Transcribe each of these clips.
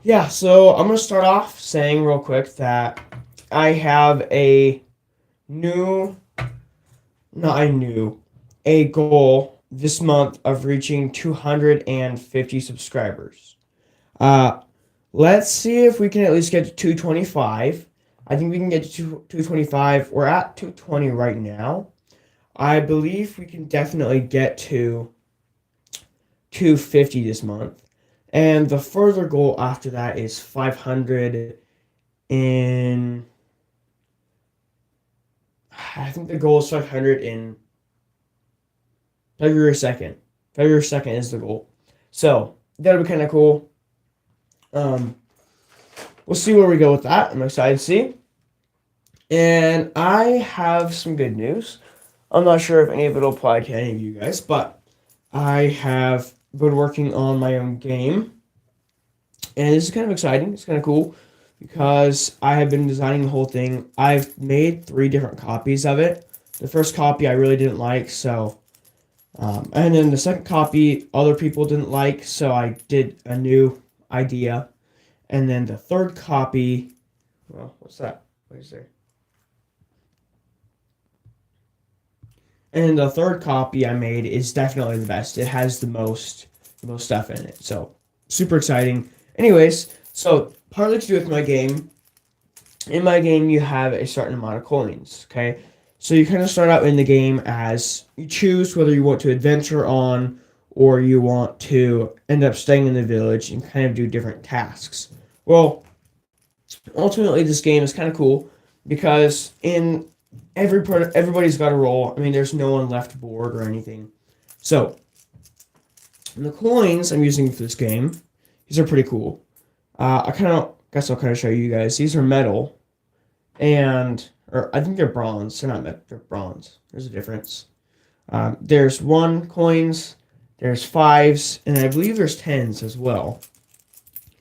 Yeah, so I'm gonna start off saying real quick that I have a new, not a new, a goal this month of reaching 250 subscribers. Uh, let's see if we can at least get to 225. I think we can get to 225. We're at 220 right now. I believe we can definitely get to 250 this month. And the further goal after that is 500 in I think the goal is 500 in February 2nd. February 2nd is the goal. So that'll be kind of cool. Um, we'll see where we go with that. I'm excited to see. And I have some good news. I'm not sure if any of it will apply to any of you guys, but I have been working on my own game. And this is kind of exciting. It's kind of cool because I have been designing the whole thing. I've made three different copies of it. The first copy I really didn't like, so and then the second copy other people didn't like, so I did a new idea. And then the third copy, well, what's that? What is there? And the third copy I made is definitely the best. It has the most stuff in it. So super exciting. Anyways, so partly to do with my game. In my game, you have a certain amount of coins. Okay, so you kind of start out in the game as you choose whether you want to adventure on or you want to end up staying in the village and kind of do different tasks. Well, ultimately, this game is kind of cool because in everybody's got a role. I mean, there's no one left bored or anything. So the coins I'm using for this game, these are pretty cool. I kind of guess I'll kind of show you guys. These are metal, and or I think they're bronze. They're not metal. They're bronze. There's a difference. There's one coins. There's fives, and I believe there's tens as well.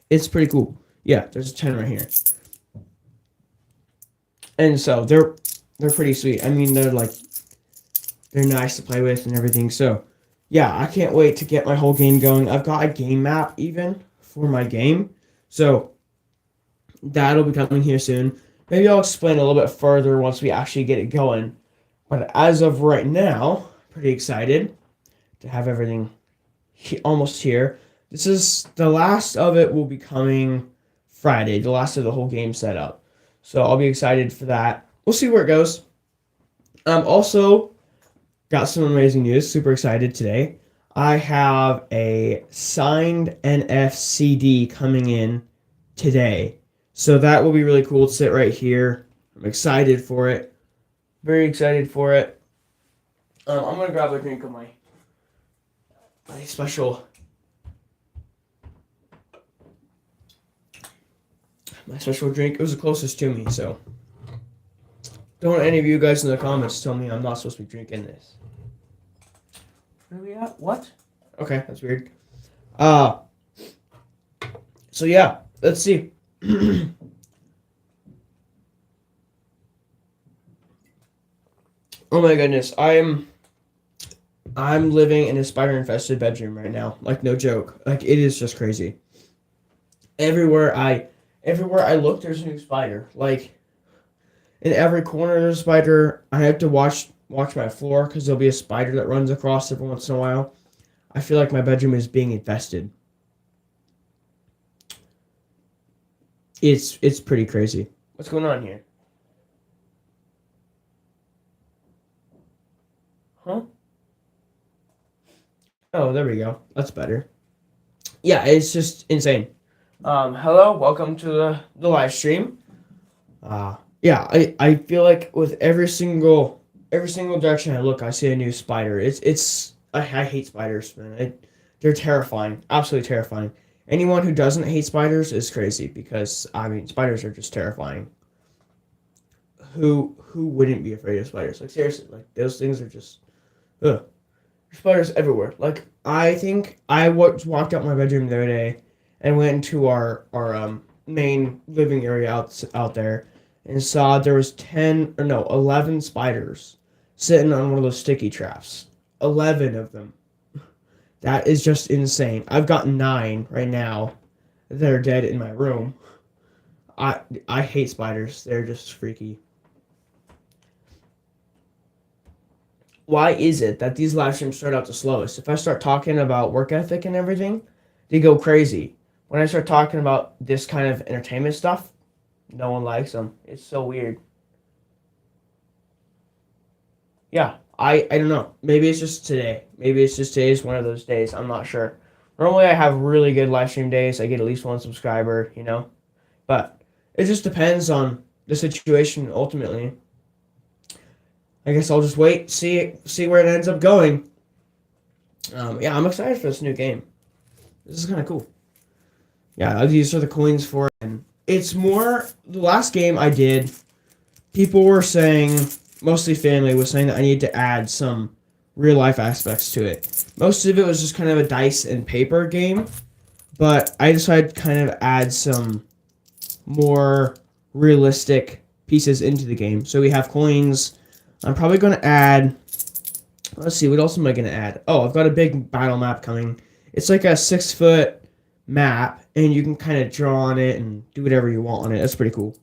It's pretty cool. Yeah, there's a 10 right here, and so they're pretty sweet. I mean, they're nice to play with and everything. So, yeah, I can't wait to get my whole game going. I've got a game map even for my game. So, that'll be coming here soon. Maybe I'll explain a little bit further once we actually get it going. But as of right now, pretty excited to have everything almost here. This is the last of it will be coming Friday, the last of the whole game setup. So I'll be excited for that. We'll see where it goes. Also, got some amazing news. Super excited today. I have a signed NFCD coming in today. So that will be really cool to sit right here. I'm excited for it. Very excited for it. I'm gonna grab a drink of my special drink. It was the closest to me, so don't any of you guys in the comments tell me I'm not supposed to be drinking this. Where are we at? What? Okay, that's weird. Uh so yeah, let's see. Oh my goodness, I'm living in a spider infested bedroom right now. Like no joke. Like it is just crazy. Everywhere I everywhere I look there's a new spider. Like in every corner there's a spider. I have to watch my floor because there'll be a spider that runs across every once in a while. I feel like my bedroom is being infested. It's pretty crazy. What's going on here? Huh? Oh, there we go. That's better. Yeah, it's just insane. Hello, welcome to the live stream. Yeah, I feel like with every single direction I look, I see a new spider. I hate spiders, man. They're terrifying, absolutely terrifying. Anyone who doesn't hate spiders is crazy because I mean spiders are just terrifying. Who wouldn't be afraid of spiders? Like seriously, like those things are just ugh. There's spiders everywhere. Like I think I walked out my bedroom the other day and went into our main living area out there and saw there was 10 or no 11 spiders sitting on one of those sticky traps. 11 of them. That is just insane. I've got 9 right now that are dead in my room. I hate spiders. They're just freaky. Why is it that these live streams start out the slowest? If I start talking about work ethic and everything, they go crazy. When I start talking about this kind of entertainment stuff, no one likes them. It's so weird. Yeah, I don't know. Maybe it's just today. Maybe it's just today's one of those days. I'm not sure. Normally, I have really good live stream days. I get at least one subscriber, But it just depends on the situation ultimately. I guess I'll just wait, see where it ends up going. Yeah, I'm excited for this new game. This is kind of cool. Yeah, these are the coins for it. And it's more the last game I did. People were saying, mostly family was saying that I need to add some real life aspects to it. Most of it was just kind of a dice and paper game, but I decided to kind of add some more realistic pieces into the game. So we have coins. I'm probably going to add, let's see, what else am I going to add? Oh, I've got a big battle map coming. It's like a 6-foot map, and you can kind of draw on it and do whatever you want on it. That's pretty cool.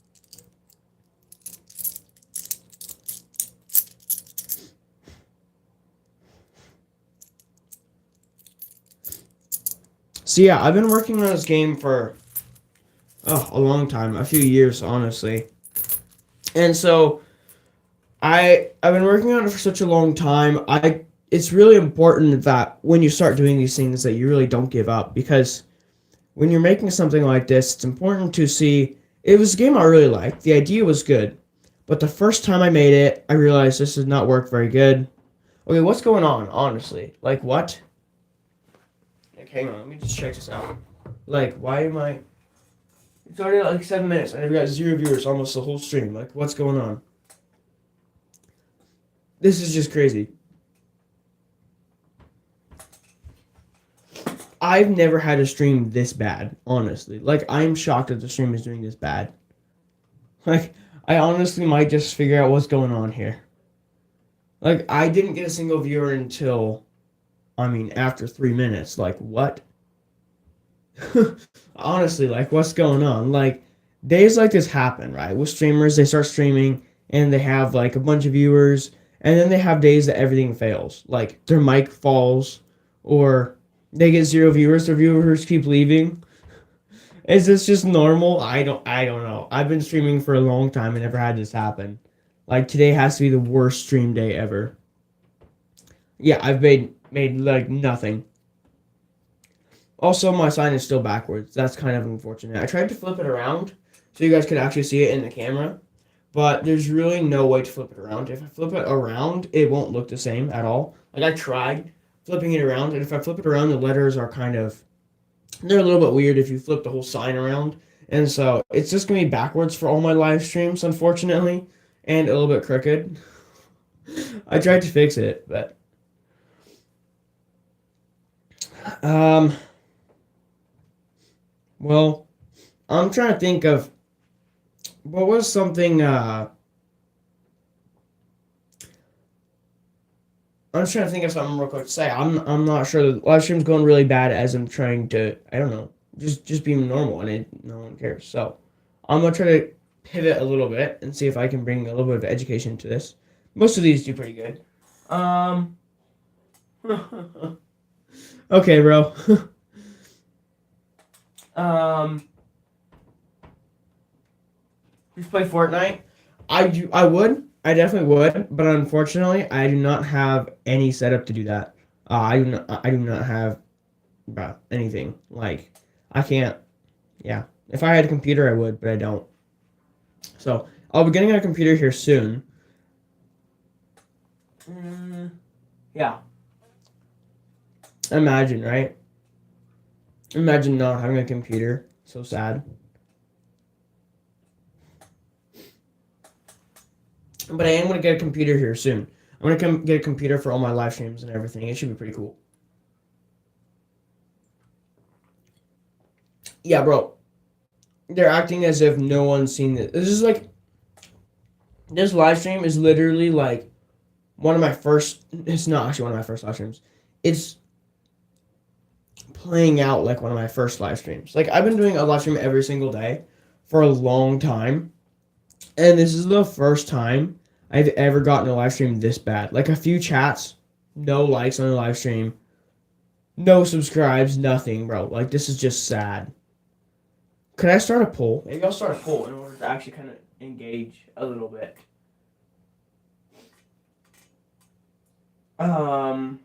So yeah, I've been working on this game for a long time, a few years, honestly. And so I've been working on it for such a long time. It's really important that when you start doing these things that you really don't give up, because when you're making something like this, it's important to see it was a game I really liked. The idea was good. But the first time I made it, I realized this did not work very good. Okay, what's going on, honestly? Like, what? Like, hang on, let me just check this out. Like, why am I... It's already like 7 minutes, and I've got 0 viewers almost the whole stream. Like, what's going on? This is just crazy. I've never had a stream this bad, honestly. Like, I'm shocked that the stream is doing this bad. Like, I honestly might just figure out what's going on here. Like, I didn't get a single viewer until, after 3 minutes. Like, what? Honestly, like, what's going on? Like, days like this happen, right? With streamers, they start streaming, and they have, like, a bunch of viewers, and then they have days that everything fails. Like, their mic falls, or they get 0 viewers, their viewers keep leaving. Is this just normal? I don't know. I've been streaming for a long time and never had this happen. Like, today has to be the worst stream day ever. Yeah, I've made like nothing. Also, my sign is still backwards. That's kind of unfortunate. I tried to flip it around so you guys could actually see it in the camera, but there's really no way to flip it around. If I flip it around, it won't look the same at all. Like, I tried flipping it around, and if I flip it around, the letters are they're a little bit weird if you flip the whole sign around. And so it's just going to be backwards for all my live streams, unfortunately, and a little bit crooked. I tried to fix it, but well, I'm trying to think of what was something I'm just trying to think of something real quick to say. I'm not sure. The live stream's going really bad as I'm trying to, I don't know, just be normal, and no one cares. So I'm gonna try to pivot a little bit and see if I can bring a little bit of education to this. Most of these do pretty good. Okay, bro. Just play Fortnite. I would. I definitely would, but unfortunately, I do not have any setup to do that. I do not have anything. Like, I can't. Yeah, if I had a computer, I would, but I don't. So I'll be getting a computer here soon. Yeah. Imagine, right? Imagine not having a computer. So sad. But I am going to get a computer here soon. I'm going to come get a computer for all my live streams and everything. It should be pretty cool. Yeah, bro. They're acting as if no one's seen this. This live stream is literally like one of my first, it's not actually one of my first live streams. It's playing out like one of my first live streams. Like I've been doing a live stream every single day for a long time, and this is the first time I've ever gotten a live stream this bad. Like a few chats, no likes on the live stream, no subscribes, nothing, bro. Like this is just sad. Could I start a poll? Maybe I'll start a poll in order to actually kind of engage a little bit. Um,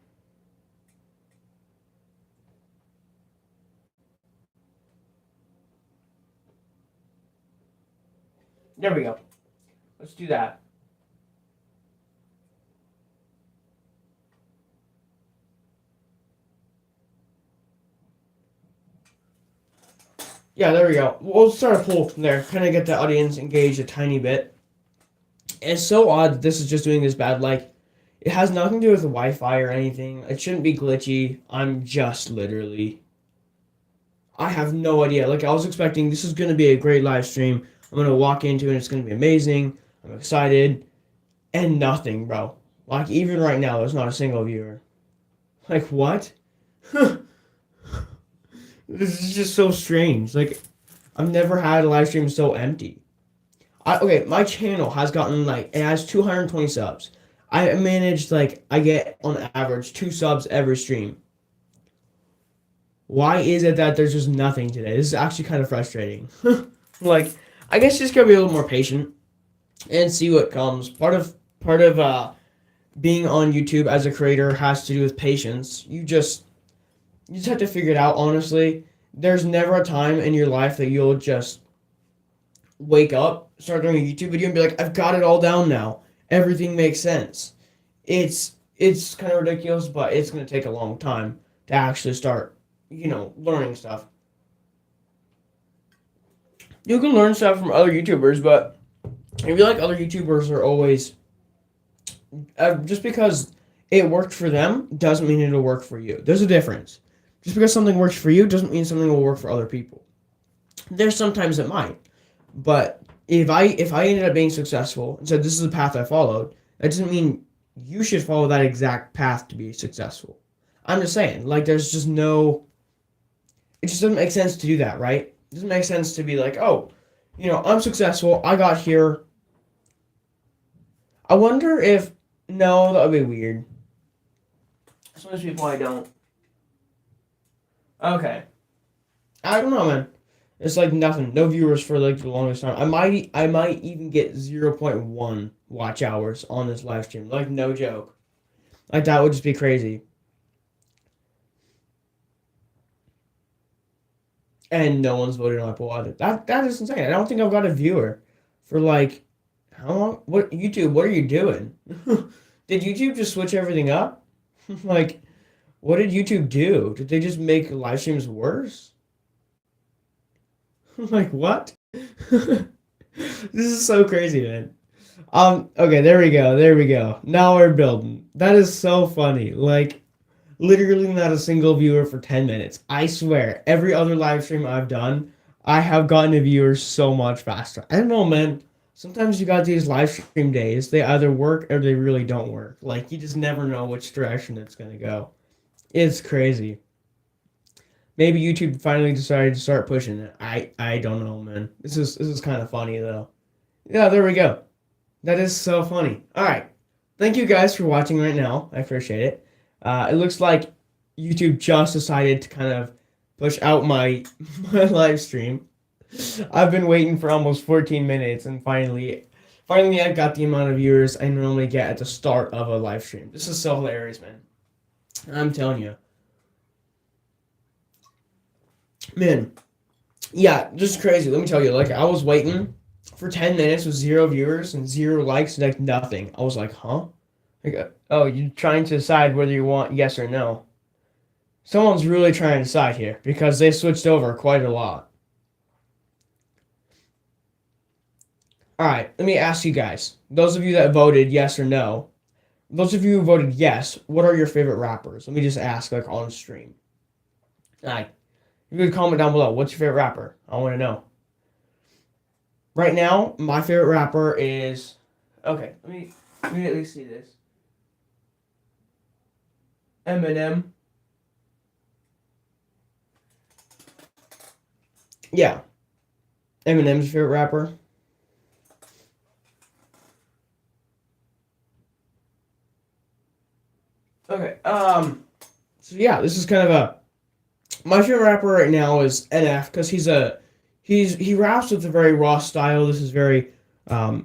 there we go. Let's do that. Yeah, there we go. We'll start a poll from there. Kind of get the audience engaged a tiny bit. It's so odd that this is just doing this bad. Like, it has nothing to do with the Wi-Fi or anything. It shouldn't be glitchy. I'm just literally... I have no idea. Like, I was expecting this is going to be a great live stream. I'm going to walk into it and it's going to be amazing. I'm excited. And nothing, bro. Like, even right now, there's not a single viewer. Like, what? This is just so strange. Like, I've never had a live stream so empty. Okay, my channel has gotten like it has 220 subs. I managed like I get on average 2 subs every stream. Why is it that there's just nothing today? This is actually kind of frustrating. Like, I guess just gotta be a little more patient and see what comes. Part of being on YouTube as a creator has to do with patience. You just have to figure it out. Honestly, there's never a time in your life that you'll just wake up, start doing a YouTube video, and be like, I've got it all down now. Everything makes sense. It's kind of ridiculous, but it's gonna take a long time to actually start, learning stuff. You can learn stuff from other YouTubers, but I feel like other YouTubers are always just because it worked for them doesn't mean it'll work for you. There's a difference. Just because something works for you doesn't mean something will work for other people. There's sometimes it might. But if I ended up being successful and said this is the path I followed, that doesn't mean you should follow that exact path to be successful. I'm just saying, like there's just no it just doesn't make sense to do that, right? It doesn't make sense to be like, oh, I'm successful, I got here. I wonder if no, that would be weird. Some of those people I don't. Okay. I don't know, man. It's like nothing. No viewers for like the longest time. I might even get 0.1 watch hours on this live stream. Like no joke. Like that would just be crazy. And no one's voted on my poll either. That is insane. I don't think I've got a viewer for like how long? What YouTube? What are you doing? Did YouTube just switch everything up? Like, what did YouTube do? Did they just make live streams worse? Like what? This is so crazy, man. Okay, there we go. There we go. Now we're building. That is so funny. Like, literally not a single viewer for 10 minutes. I swear, every other live stream I've done, I have gotten a viewer so much faster. I don't know, man. Sometimes you got these live stream days, they either work or they really don't work. Like, you just never know which direction it's gonna go. It's crazy. Maybe YouTube finally decided to start pushing it. I don't know, man. This is kind of funny though. Yeah, there we go. That is so funny. All right. Thank you guys for watching right now. I appreciate it. It looks like YouTube just decided to kind of push out my my live stream. I've been waiting for almost 14 minutes and finally I've got the amount of viewers I normally get at the start of a live stream. This is so hilarious, man. I'm telling you. Man, yeah, just crazy. Let me tell you, like I was waiting for 10 minutes with 0 viewers and 0 likes, like nothing. I was like, huh? Like, oh, you're trying to decide whether you want yes or no. Someone's really trying to decide here because they switched over quite a lot. All right, let me ask you guys. Those of you that voted yes or no, those of you who voted yes, what are your favorite rappers? Let me just ask, like on stream. All right, you can comment down below. What's your favorite rapper? I want to know. Right now, my favorite rapper is. Okay, let me at least see this. Eminem. Yeah, Eminem's your favorite rapper. Okay. So yeah, this is kind of a my favorite rapper right now is NF because he raps with a very raw style. This is very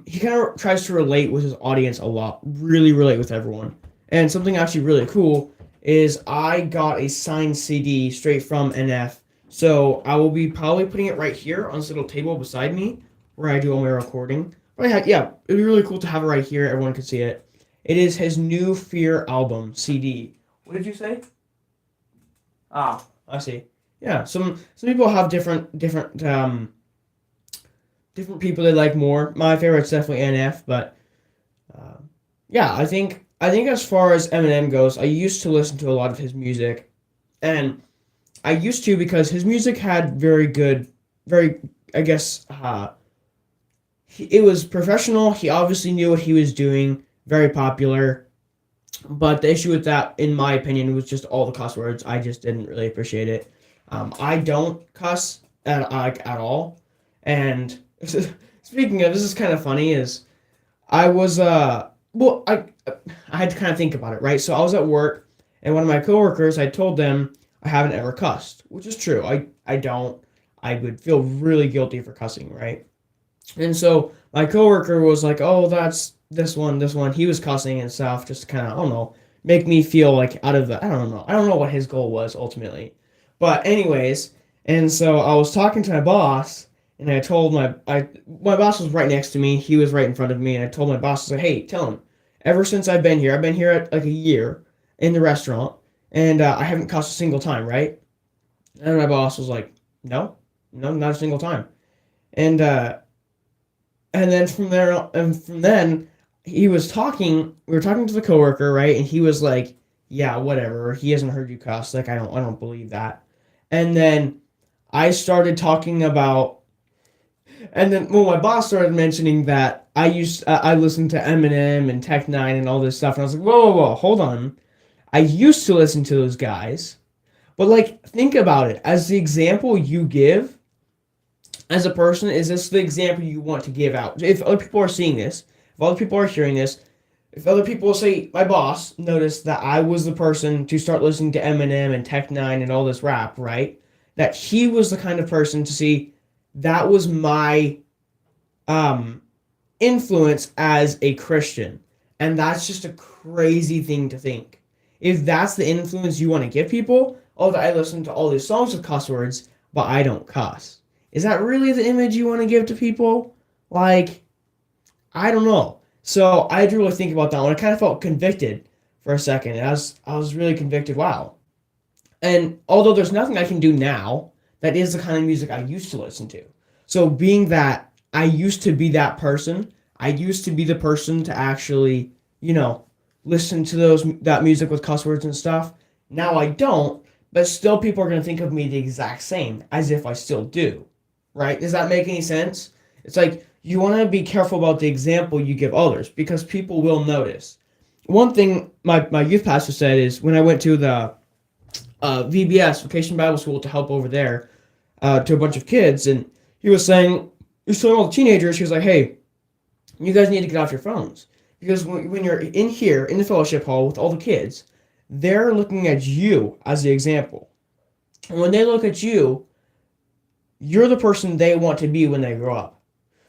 he kind of tries to relate with his audience a lot, really relate with everyone. And something actually really cool is I got a signed CD straight from NF. So I will be probably putting it right here on this little table beside me where I do all my recording. But yeah, it'd be really cool to have it right here. Everyone could see it. It is his new Fear album CD. What did you say? Ah, I see. Yeah, some people have different people they like more. My favorite's definitely NF, but um, yeah, I think as far as Eminem goes, I used to listen to a lot of his music, and I used to because his music had very good, very I guess it was professional. He obviously knew what he was doing. Very popular. But the issue with that, in my opinion, was just all the cuss words. I just didn't really appreciate it. I don't cuss at all. And speaking of, this is kind of funny. Is I was well, I had to kind of think about it, right? So I was at work, and one of my coworkers, I told them I haven't ever cussed, which is true. I don't. I would feel really guilty for cussing, right? And so my coworker was like, "Oh, that's this one." He was cussing and stuff, just kind of, I don't know, make me feel like out of the. I don't know. I don't know what his goal was ultimately, but anyways, and so I was talking to my boss, and I told my boss was right next to me. He was right in front of me, and I told my boss, I said, "Hey, tell him. Ever since I've been here at like a year in the restaurant, and I haven't cussed a single time, right?" And my boss was like, "No, no, not a single time." And and then from then he was talking. We were talking to the coworker, right? And he was like, "Yeah, whatever. He hasn't heard you cuss. Like, I don't believe that." And then I started talking about, and then well, my boss started mentioning that I listened to Eminem and Tech Nine and all this stuff, and I was like, "Whoa, whoa, whoa, hold on. I used to listen to those guys, but like, think about it. As the example you give, as a person, is this the example you want to give out? If other people are seeing this, if other people are hearing this, if other people say my boss noticed that I was the person to start listening to Eminem and Tech Nine and all this rap, right? That he was the kind of person to see that was my um influence as a Christian. And that's just a crazy thing to think. If that's the influence you want to give people, oh, that I listen to all these songs with cuss words, but I don't cuss. Is that really the image you want to give to people? Like, I don't know. So I had to really think about that one. I kind of felt convicted for a second. I was really convicted. Wow. And although there's nothing I can do now, that is the kind of music I used to listen to. So being that I used to be that person, I used to be the person to actually, you know, listen to that music with cuss words and stuff. Now I don't, but still people are gonna think of me the exact same as if I still do. Right? Does that make any sense? It's like you want to be careful about the example you give others because people will notice. One thing my youth pastor said is when I went to the VBS, Vacation Bible School, to help over there to a bunch of kids, and he was telling all the teenagers, he was like, "Hey, you guys need to get off your phones because when you're in here in the fellowship hall with all the kids, they're looking at you as the example, and when they look at you, you're the person they want to be when they grow up.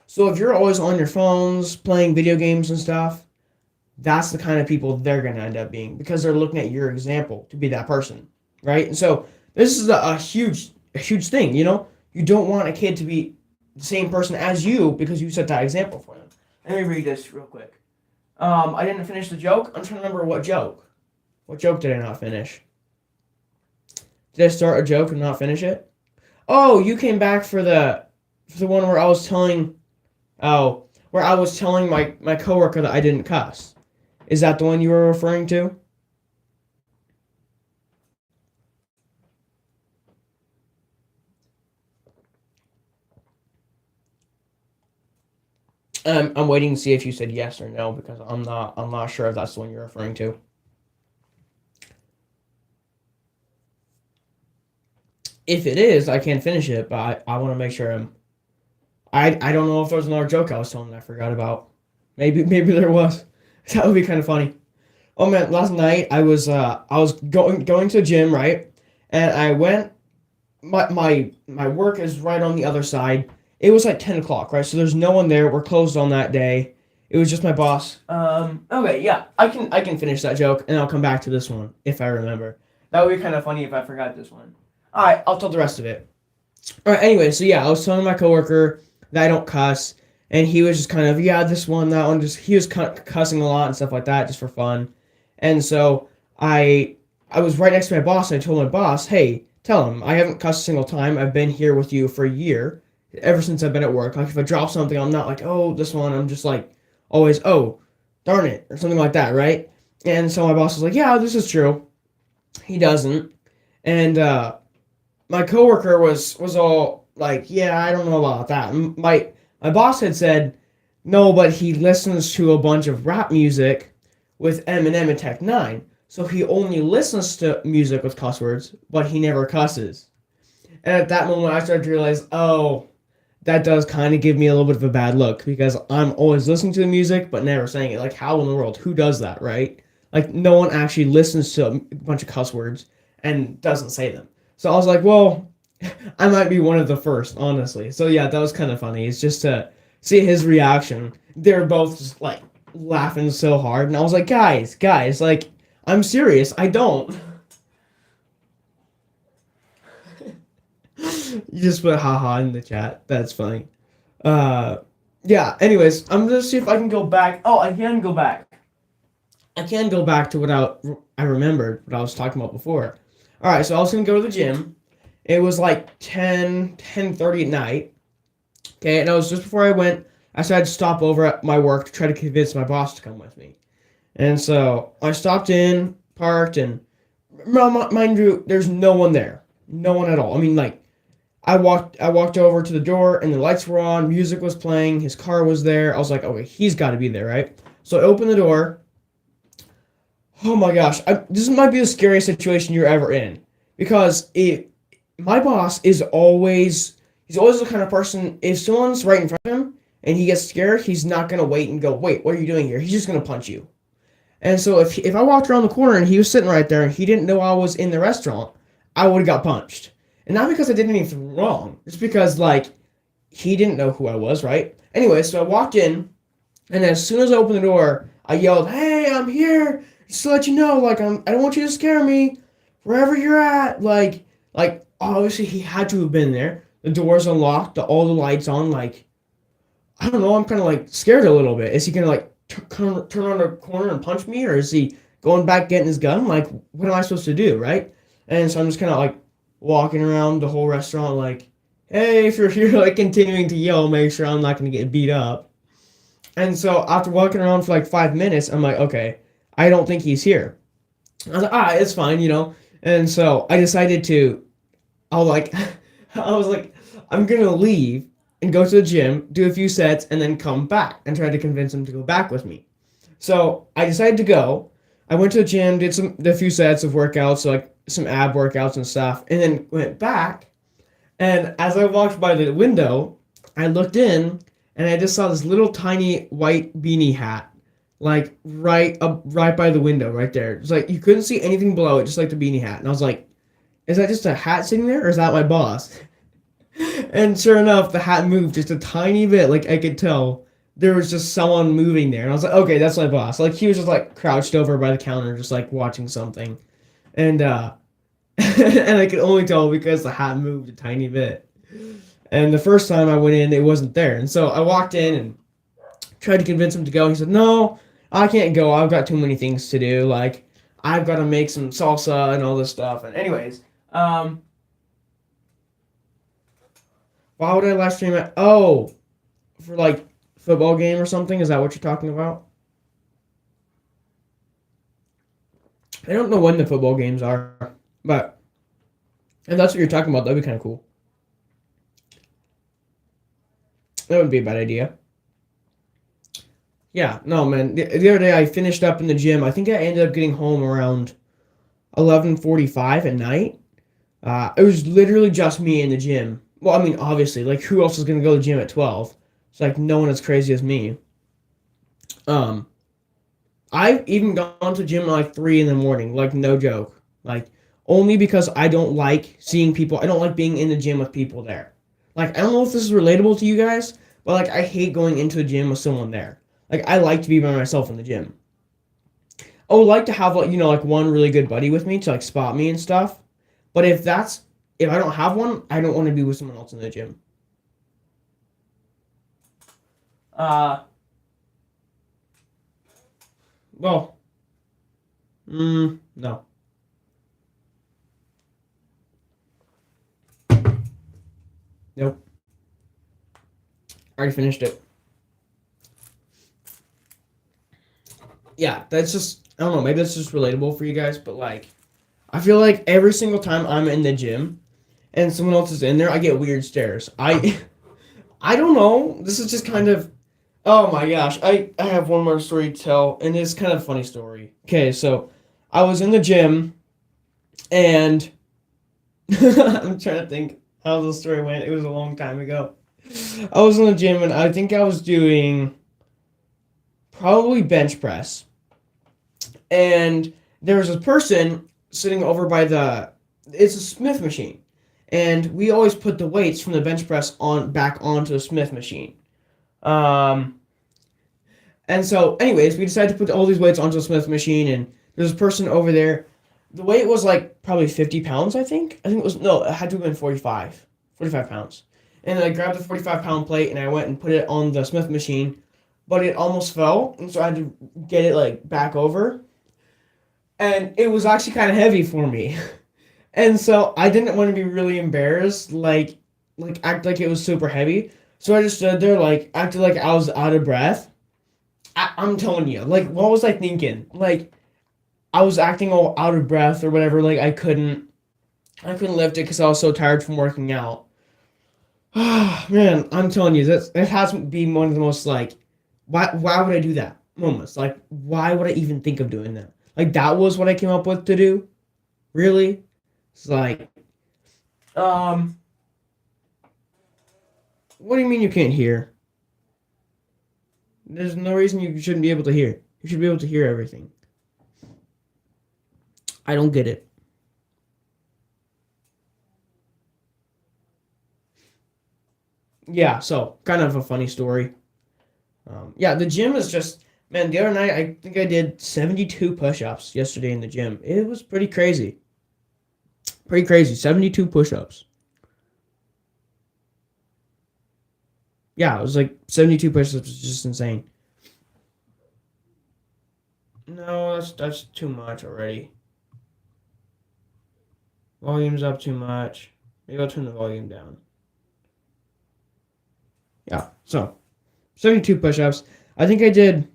So if you're always on your phones playing video games and stuff, that's the kind of people they're going to end up being because they're looking at your example to be that person, right? And so this is a huge thing. You don't want a kid to be the same person as you because you set that example for them. Let me read this real quick. I didn't finish the joke. I'm trying to remember what joke. What joke did I not finish? Did I start a joke and not finish it? Oh, you came back for the one where I was telling where I was telling my coworker that I didn't cuss. Is that the one you were referring to? I'm waiting to see if you said yes or no because I'm not sure if that's the one you're referring to. If it is, I can't finish it, but I want to make sure I don't know if there was another joke I was telling that I forgot about. Maybe there was. That would be kind of funny. Oh man, last night I was going to the gym, right? And I went my work is right on the other side. It was like 10 o'clock, right? So there's no one there. We're closed on that day. It was just my boss. Okay, yeah. I can finish that joke and I'll come back to this one if I remember. That would be kind of funny if I forgot this one. Alright, I'll tell the rest of it. Alright, anyway, so yeah, I was telling my coworker that I don't cuss, and he was just kind of, yeah, this one, that one, just he was cussing a lot and stuff like that just for fun. And so I was right next to my boss, and I told my boss, hey, tell him I haven't cussed a single time. I've been here with you for a year, ever since I've been at work. Like if I drop something, I'm not like, oh, this one. I'm just like always, oh, darn it, or something like that, right? And so my boss was like, yeah, this is true. He doesn't. And my coworker was all like, yeah, I don't know about that. My boss had said, no, but he listens to a bunch of rap music with Eminem and Tech Nine. So he only listens to music with cuss words, but he never cusses. And at that moment, I started to realize, oh, that does kind of give me a little bit of a bad look because I'm always listening to the music, but never saying it. Like, how in the world? Who does that, right? Like, no one actually listens to a bunch of cuss words and doesn't say them. So I was like, well, I might be one of the first, honestly. So yeah, that was kind of funny. It's just to see his reaction. They were both just like laughing so hard, and I was like, guys, like I'm serious. I don't. You just put haha in the chat. That's funny. Uh, yeah. Anyways, I'm gonna see if I can go back. Oh, I can go back. I can go back to what I remembered what I was talking about before. All right, so I was gonna go to the gym. It was like 10:30 at night. Okay, and I was just before I went. I decided to stop over at my work to try to convince my boss to come with me. And so I stopped in, parked, and mind you, there's no one there, no one at all. I mean, like I walked over to the door, and the lights were on, music was playing, his car was there. I was like, okay, he's got to be there, right? So I opened the door. Oh my gosh, this might be the scariest situation you're ever in because my boss is always he's always the kind of person if someone's right in front of him and he gets scared, he's not gonna wait and go, wait, what are you doing here? He's just gonna punch you. And so if I walked around the corner and he was sitting right there and he didn't know I was in the restaurant, I would have got punched. And not because I did anything wrong, just because like he didn't know who I was, right? Anyway, so I walked in, and as soon as I opened the door, I yelled, "Hey, I'm here! Just to let you know, like I don't want you to scare me. Wherever you're at, like obviously he had to have been there. The door's unlocked, all the lights on. Like I don't know, I'm kind of like scared a little bit. Is he gonna like turn on the corner and punch me, or is he going back getting his gun? Like what am I supposed to do, right? And so I'm just kind of like walking around the whole restaurant, like, hey, if you're here, like continuing to yell, make sure I'm not gonna get beat up. And so after walking around for like 5 minutes, I'm like, okay, I don't think he's here. I was like, it's fine, you know. And so I decided to, I'll like, I was like, I'm gonna leave and go to the gym, do a few sets, and then come back and try to convince him to go back with me. So I decided to go. I went to the gym, did the few sets of workouts, like some ab workouts and stuff, and then went back. And as I walked by the window, I looked in and I just saw this little tiny white beanie hat, like right up right by the window, right there. It's like you couldn't see anything below it, just like the beanie hat. And I was like, is that just a hat sitting there, or is that my boss? And sure enough, the hat moved just a tiny bit. Like I could tell there was just someone moving there. And I was like, okay, that's my boss. Like he was just like crouched over by the counter, just like watching something. And and I could only tell because the hat moved a tiny bit. And the first time I went in, it wasn't there. And so I walked in and tried to convince him to go. He said, no, I can't go. I've got too many things to do. Like, I've got to make some salsa and all this stuff. And anyways, why would I live stream it? Oh, for like football game or something? Is that what you're talking about? I don't know when the football games are, but if that's what you're talking about, that'd be kind of cool. That wouldn't be a bad idea. Yeah, no, man. The other day I finished up in the gym. I think I ended up getting home around 11:45 at night. It was literally just me in the gym. Well, I mean, obviously, like who else is gonna go to the gym at 12? It's like no one as crazy as me. Um, I've even gone to the gym at like 3 in the morning, like no joke. Like only because I don't like seeing people. I don't like being in the gym with people there. Like I don't know if this is relatable to you guys, but like I hate going into a gym with someone there. Like I like to be by myself in the gym. I would like to have like like one really good buddy with me to like spot me and stuff. But if I don't have one, I don't want to be with someone else in the gym. Uh, well, no, nope. I already finished it. Yeah, that's just I don't know. Maybe that's just relatable for you guys, but like I feel like every single time I'm in the gym and someone else is in there, I get weird stares. I don't know. This is just kind of oh my gosh. I have one more story to tell, and it's kind of a funny story. Okay, so I was in the gym and I'm trying to think how the story went. It was a long time ago. I was in the gym and I think I was doing probably bench press. And there was a person sitting over by the it's a Smith machine. And we always put the weights from the bench press on back onto the Smith machine. Um and so anyways, we decided to put all these weights onto the Smith machine and there's a person over there. The weight was like probably 50 pounds, I think. I think it was no, it had to have been 45 pounds. And I grabbed the 45-pound plate and I went and put it on the Smith machine, but it almost fell, and so I had to get it like back over. And it was actually kind of heavy for me. And so I didn't want to be really embarrassed, like act like it was super heavy. So I just stood there like acted like I was out of breath. I'm telling you, like what was I thinking? Like I was acting all out of breath or whatever. Like I couldn't lift it because I was so tired from working out. Man, I'm telling you, that has to be one of the most like, why would I do that moments? Like, why would I even think of doing that? Like, that was what I came up with to do. Really? It's like, um, what do you mean you can't hear? There's no reason you shouldn't be able to hear. You should be able to hear everything. I don't get it. Yeah, so kind of a funny story. Yeah, the gym is just man. The other night, I think I did 72 push-ups yesterday in the gym. It was pretty crazy. Pretty crazy. 72 push-ups. Yeah, it was like 72 push-ups is just insane. No, that's too much already. Volume's up too much. Maybe I'll turn the volume down. Yeah, so 72 push-ups. I think I did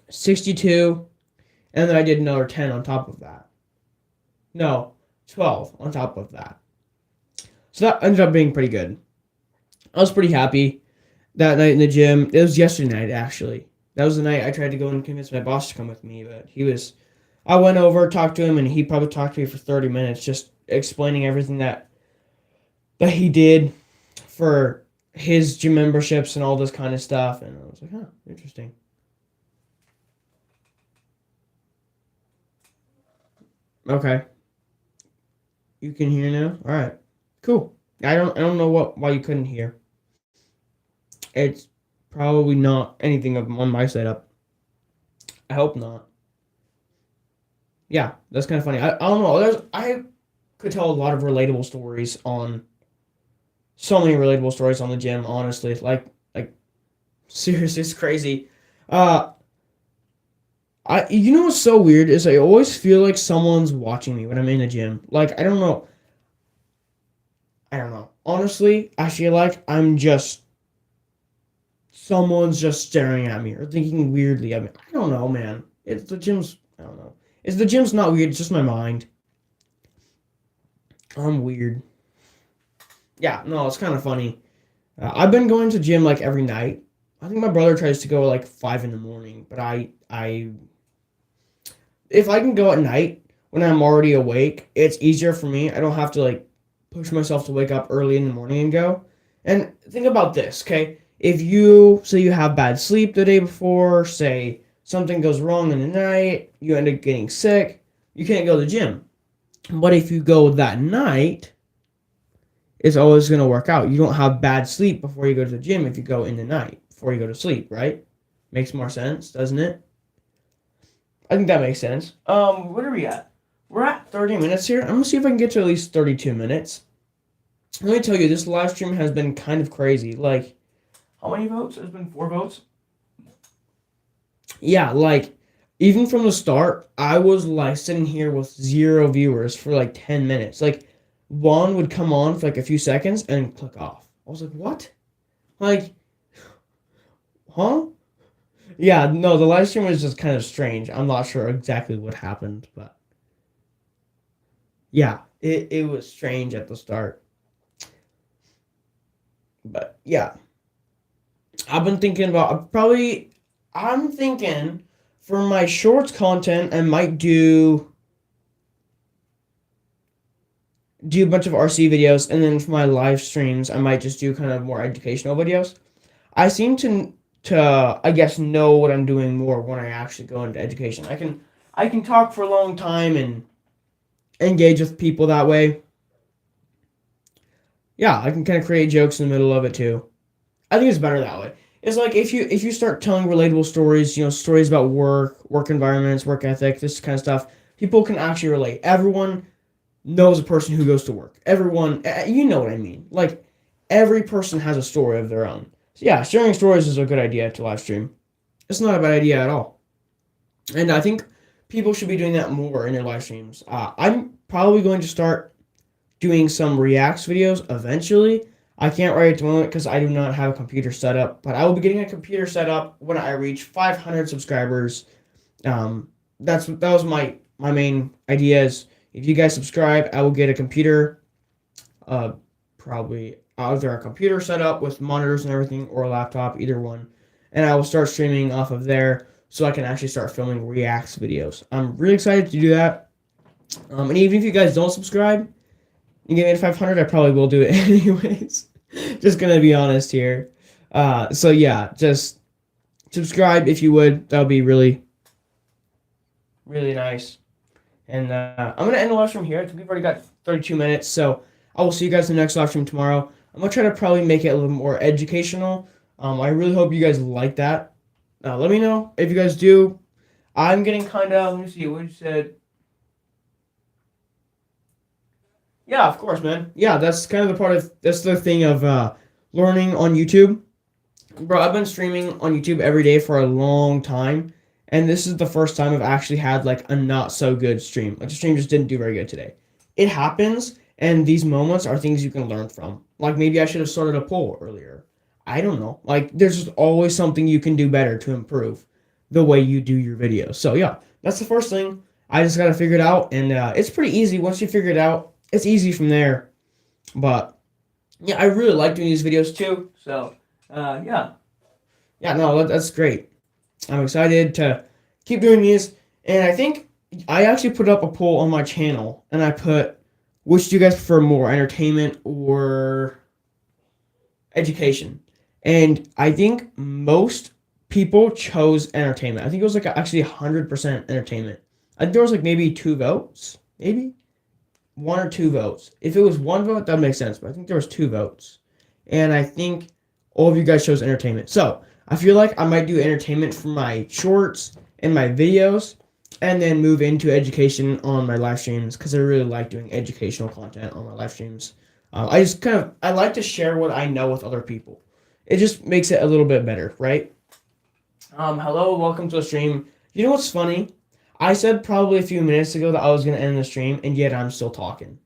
62, and then I did another 10 on top of that. No, 12 on top of that. So that ended up being pretty good. I was pretty happy that night in the gym. It was yesterday night, actually. That was the night I tried to go and convince my boss to come with me, but I went over, talked to him, and he probably talked to me for 30 minutes, just explaining everything that he did for his gym memberships and all this kind of stuff. And I was like, huh, interesting. Okay, you can hear now. All right, cool. I don't know why you couldn't hear. It's probably not anything on my setup. I hope not. Yeah, that's kind of funny. I don't know. I could tell a lot of relatable stories on so many relatable stories on the gym. Honestly, like seriously, it's crazy. Uh, what's so weird is I always feel like someone's watching me when I'm in the gym. Like I don't know. I don't know. Honestly, I feel like I'm just someone's just staring at me or thinking weirdly at me. I don't know, man. It's the gym's. I don't know. It's the gym's not weird. It's just my mind. I'm weird. Yeah, no, it's kind of funny. I've been going to gym like every night. I think my brother tries to go like 5 in the morning, but I if I can go at night when I'm already awake, it's easier for me. I don't have to like push myself to wake up early in the morning and go. And think about this, okay? If you say you have bad sleep the day before, say something goes wrong in the night, you end up getting sick, you can't go to the gym. But if you go that night, it's always going to work out. You don't have bad sleep before you go to the gym if you go in the night before you go to sleep, right? Makes more sense, doesn't it? I think that makes sense. What are we at? We're at 30 minutes here. I'm gonna see if I can get to at least 32 minutes. Let me tell you, this live stream has been kind of crazy. Like, how many votes? There's been 4 votes. Yeah, like, even from the start, I was like sitting here with 0 viewers for like 10 minutes. Like, one would come on for like a few seconds and click off. I was like, what? Like, huh? Yeah, no, the live stream was just kind of strange. I'm not sure exactly what happened, but yeah, it was strange at the start. But yeah, I've been thinking about probably, I'm thinking for my shorts content, I might do a bunch of RC videos, and then for my live streams, I might just do kind of more educational videos. I seem to I guess know what I'm doing more when I actually go into education. I can talk for a long time and engage with people that way. Yeah, I can kind of create jokes in the middle of it too. I think it's better that way. It's like if you start telling relatable stories, stories about work environments, work ethic, this kind of stuff, people can actually relate. Everyone knows a person who goes to work. Everyone, you know what I mean. Like every person has a story of their own. So yeah, sharing stories is a good idea to live stream. It's not a bad idea at all. And I think people should be doing that more in their live streams. I'm probably going to start doing some Reacts videos eventually. I can't right at the moment because I do not have a computer set up, but I will be getting a computer set up when I reach 500 subscribers. That was my main idea is if you guys subscribe, I will get a computer, probably either a computer set up with monitors and everything or a laptop, either one, and I will start streaming off of there so I can actually start filming Reacts videos. I'm really excited to do that. And even if you guys don't subscribe, you get me to 500, I probably will do it anyways. Just gonna be honest here. So yeah, just subscribe if you would. That would be really, really nice. And I'm gonna end the live stream here. We've already got 32 minutes, so I will see you guys in the next live stream tomorrow. I'm gonna try to probably make it a little more educational. I really hope you guys like that. Let me know if you guys do. I'm getting kind of. Let me see what you said. Yeah, of course, man. Yeah, that's kind of that's the thing of learning on YouTube. Bro, I've been streaming on YouTube every day for a long time, and this is the first time I've actually had like a not so good stream. Like the stream just didn't do very good today. It happens, and these moments are things you can learn from. Like maybe I should have started a poll earlier. I don't know. Like there's just always something you can do better to improve the way you do your videos. So yeah, that's the first thing. I just gotta figure it out, and it's pretty easy once you figure it out. It's easy from there. But yeah, I really like doing these videos too. So yeah. Yeah, no, that's great. I'm excited to keep doing these. And I think I actually put up a poll on my channel and I put, which do you guys prefer more, entertainment or education? And I think most people chose entertainment. I think it was like actually 100% entertainment. I think there was like maybe 2 votes, maybe 1 or 2 votes. If it was 1 vote, that would make sense. But I think there was 2 votes, and I think all of you guys chose entertainment. So I feel like I might do entertainment for my shorts and my videos, and then move into education on my live streams because I really like doing educational content on my live streams. I like to share what I know with other people. It just makes it a little bit better, right? Hello, welcome to the stream. You know what's funny? I said probably a few minutes ago that I was gonna end the stream, and yet I'm still talking.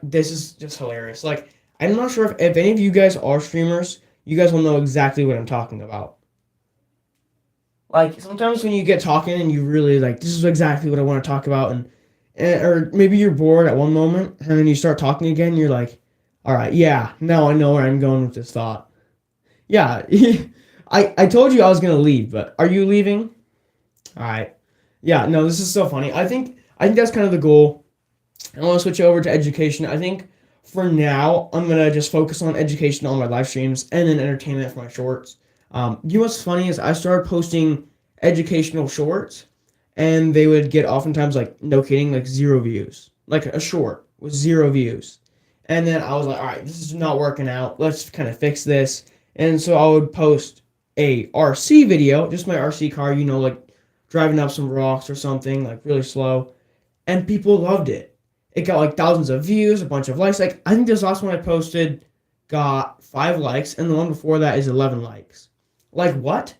This is just hilarious. Like I'm not sure if any of you guys are streamers, you guys will know exactly what I'm talking about. Like sometimes when you get talking and you really like, this is exactly what I want to talk about, and or maybe you're bored at one moment and then you start talking again, and you're like, all right, yeah, now I know where I'm going with this thought. Yeah, I told you I was gonna leave, but are you leaving? All right. Yeah, no, this is so funny. I think that's kind of the goal. I want to switch over to education. I think for now, I'm going to just focus on education on my live streams and then entertainment for my shorts. You know what's funny is I started posting educational shorts and they would get oftentimes, like, no kidding, like 0 views. Like a short with 0 views. And then I was like, all right, this is not working out. Let's kind of fix this. And so I would post a RC video, just my RC car, like driving up some rocks or something, like really slow. And people loved it. It got like thousands of views, a bunch of likes. Like, I think this last one I posted got 5 likes, and the one before that is 11 likes. Like, what?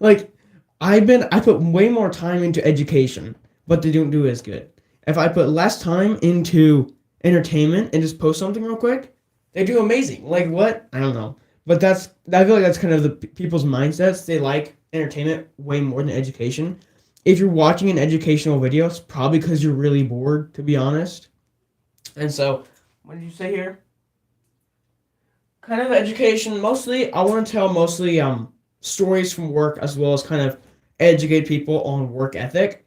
Like, I put way more time into education, but they don't do as good. If I put less time into entertainment and just post something real quick, they do amazing. Like, what? I don't know. But I feel like that's kind of the people's mindsets. They like entertainment way more than education. If you're watching an educational video, it's probably because you're really bored, to be honest. And so, what did you say here? Kind of education, mostly. I want to tell mostly stories from work, as well as kind of educate people on work ethic.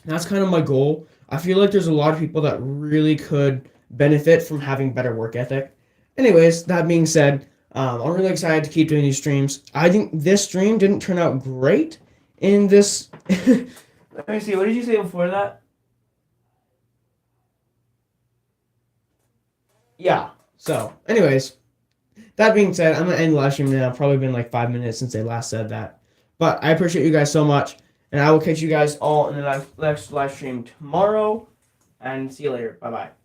And that's kind of my goal. I feel like there's a lot of people that really could benefit from having better work ethic. Anyways, that being said, I'm really excited to keep doing these streams. I think this stream didn't turn out great in this. Let me see. What did you say before that? Yeah. So, anyways, that being said, I'm gonna end the live stream now. Probably been like 5 minutes since I last said that. But I appreciate you guys so much, and I will catch you guys all in the next live stream tomorrow. And see you later. Bye bye.